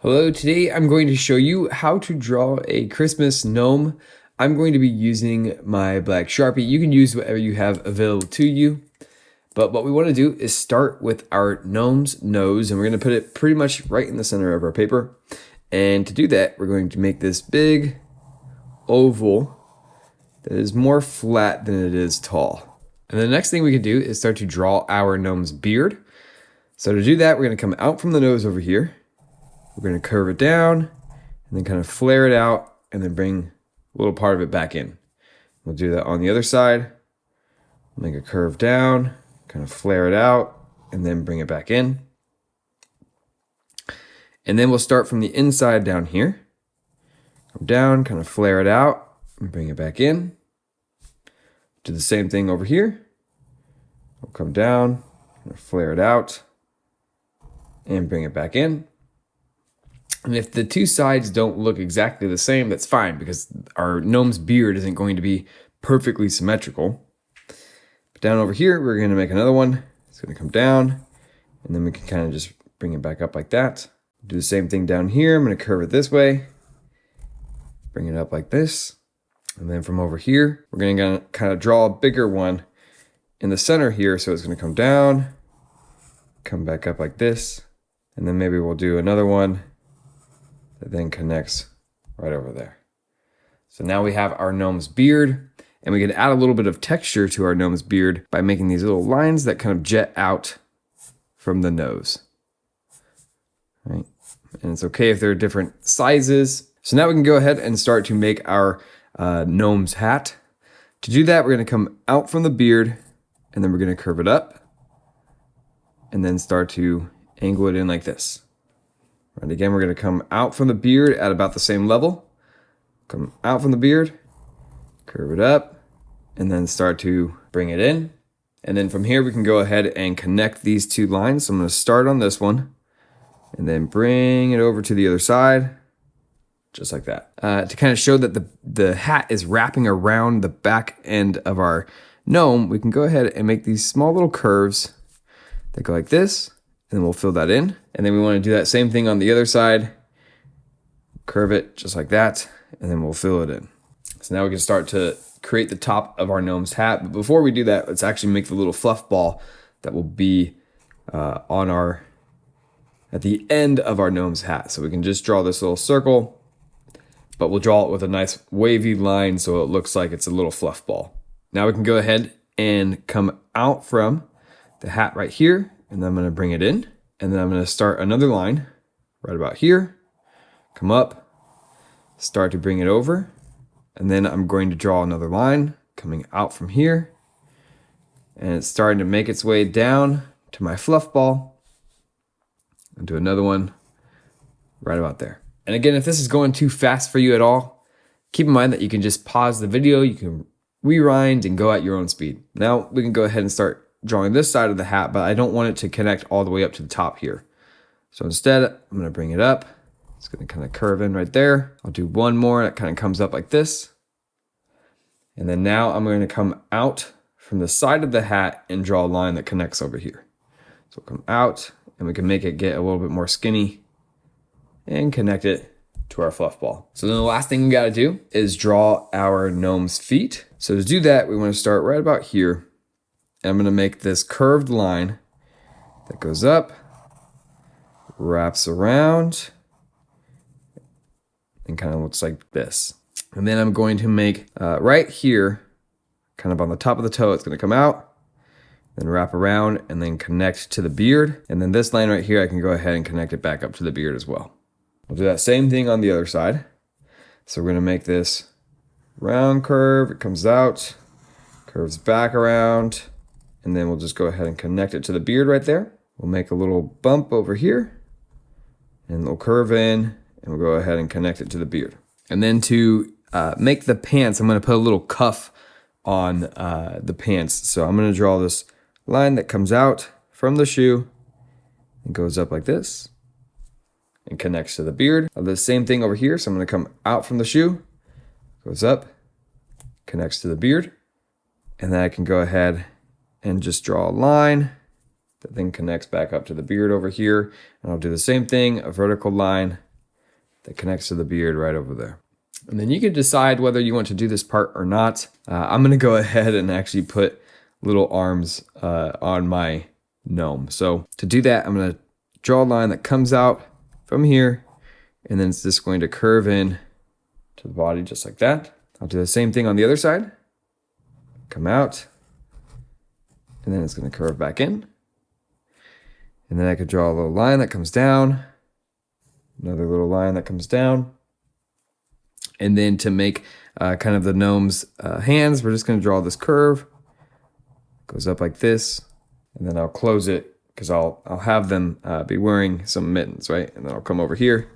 Hello, today I'm going to show you how to draw a Christmas gnome. I'm going to be using my black Sharpie. You can use whatever you have available to you. But what we want to do is start with our gnome's nose, and we're going to put it pretty much right in the center of our paper. And to do that, we're going to make this big oval that is more flat than it is tall. And the next thing we can do is start to draw our gnome's beard. So to do that, we're going to come out from the nose over here. We're going to curve it down and then kind of flare it out and then bring a little part of it back in. We'll do that on the other side. Make a curve down, kind of flare it out, and then bring it back in. And then we'll start from the inside down here. Come down, kind of flare it out, and bring it back in. Do the same thing over here. We'll come down, kind of flare it out, and bring it back in. And if the two sides don't look exactly the same, that's fine, because our gnome's beard isn't going to be perfectly symmetrical. But down over here, we're going to make another one. It's going to come down, and then we can kind of just bring it back up like that. Do the same thing down here. I'm going to curve it this way, bring it up like this. And then from over here, we're going to kind of draw a bigger one in the center here. So it's going to come down, come back up like this. And then maybe we'll do another one that then connects right over there. So now we have our gnome's beard, and we can add a little bit of texture to our gnome's beard by making these little lines that kind of jet out from the nose. Right? And it's okay if they're different sizes. So now we can go ahead and start to make our gnome's hat. To do that, we're going to come out from the beard, and then we're going to curve it up, and then start to angle it in like this. Right, again, we're going to come out from the beard at about the same level. Come out from the beard, curve it up, and then start to bring it in. And then from here, we can go ahead and connect these two lines. So I'm going to start on this one, and then bring it over to the other side, just like that. To kind of show that the hat is wrapping around the back end of our gnome, we can go ahead and make these small little curves that go like this. And then we'll fill that in. And then we want to do that same thing on the other side. Curve it just like that. And then we'll fill it in. So now we can start to create the top of our gnome's hat. But before we do that, let's actually make the little fluff ball that will be at the end of our gnome's hat. So we can just draw this little circle, but we'll draw it with a nice wavy line so it looks like it's a little fluff ball. Now we can go ahead and come out from the hat right here. And then I'm going to bring it in, and then I'm going to start another line right about here, come up, start to bring it over, and then I'm going to draw another line coming out from here, and it's starting to make its way down to my fluff ball, and do another one right about there. And again, if this is going too fast for you at all, keep in mind that you can just pause the video, you can rewind and go at your own speed. Now we can go ahead and start drawing this side of the hat, but I don't want it to connect all the way up to the top here. So instead, I'm going to bring it up. It's going to kind of curve in right there. I'll do one more that kind of comes up like this. And then now I'm going to come out from the side of the hat and draw a line that connects over here. So we'll come out, and we can make it get a little bit more skinny and connect it to our fluff ball. So then the last thing we got to do is draw our gnome's feet. So to do that, we want to start right about here. I'm going to make this curved line that goes up, wraps around, and kind of looks like this. And then I'm going to make right here, kind of on the top of the toe, it's going to come out, then wrap around, and then connect to the beard. And then this line right here, I can go ahead and connect it back up to the beard as well. We'll do that same thing on the other side. So we're going to make this round curve. It comes out, curves back around, and then we'll just go ahead and connect it to the beard right there. We'll make a little bump over here, and we'll curve in, and we'll go ahead and connect it to the beard. And then to make the pants, I'm going to put a little cuff on the pants. So I'm going to draw this line that comes out from the shoe and goes up like this and connects to the beard. I'll do the same thing over here. So I'm going to come out from the shoe, goes up, connects to the beard, and then I can go ahead and just draw a line that then connects back up to the beard over here. And I'll do the same thing, a vertical line that connects to the beard right over there. And then you can decide whether you want to do this part or not. I'm gonna go ahead and actually put little arms on my gnome. So to do that, I'm gonna draw a line that comes out from here, and then it's just going to curve in to the body just like that. I'll do the same thing on the other side. Come out, and then it's gonna curve back in. And then I could draw a little line that comes down, another little line that comes down. And then to make kind of the gnome's hands, we're just gonna draw this curve. Goes up like this, and then I'll close it because I'll have them be wearing some mittens, right? And then I'll come over here,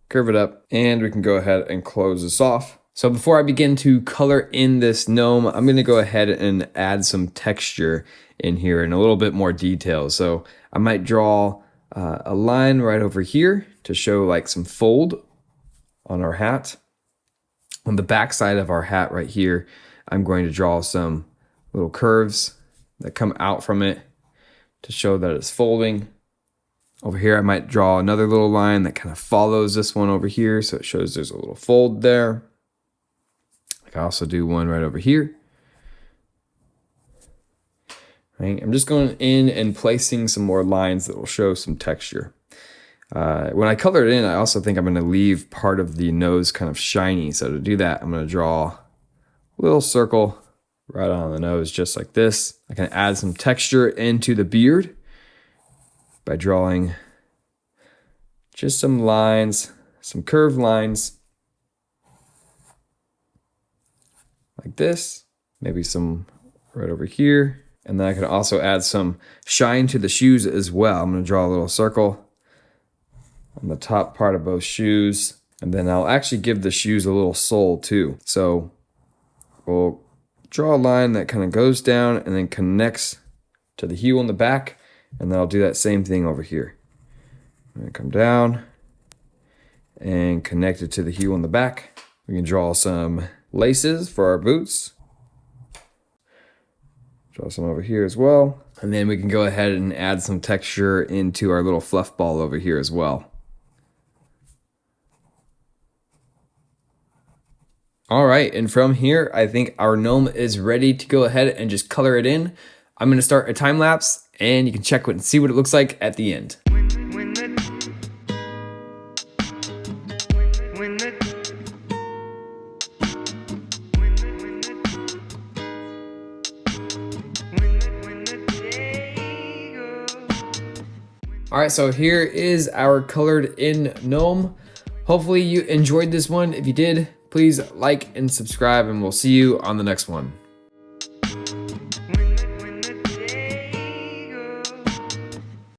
curve it up, and we can go ahead and close this off. So before I begin to color in this gnome, I'm gonna go ahead and add some texture in here and a little bit more detail. So I might draw a line right over here to show like some fold on our hat. On the back side of our hat right here, I'm going to draw some little curves that come out from it to show that it's folding. Over here, I might draw another little line that kind of follows this one over here, so it shows there's a little fold there. I can also do one right over here. Right? I'm just going in and placing some more lines that will show some texture. When I color it in, I also think I'm going to leave part of the nose kind of shiny. So to do that, I'm going to draw a little circle right on the nose, just like this. I can add some texture into the beard by drawing just some lines, some curved lines like this, maybe some right over here. And then I can also add some shine to the shoes as well. I'm going to draw a little circle on the top part of both shoes. And then I'll actually give the shoes a little sole too. So we'll draw a line that kind of goes down and then connects to the heel in the back. And then I'll do that same thing over here. I'm going to come down and connect it to the heel in the back. We can draw some laces for our boots. Draw some over here as well. And then we can go ahead and add some texture into our little fluff ball over here as well. All right, and from here, I think our gnome is ready to go ahead and just color it in. I'm gonna start a time lapse and you can check it and see what it looks like at the end. All right, so here is our colored in gnome. Hopefully you enjoyed this one. If you did, please like and subscribe, and we'll see you on the next one.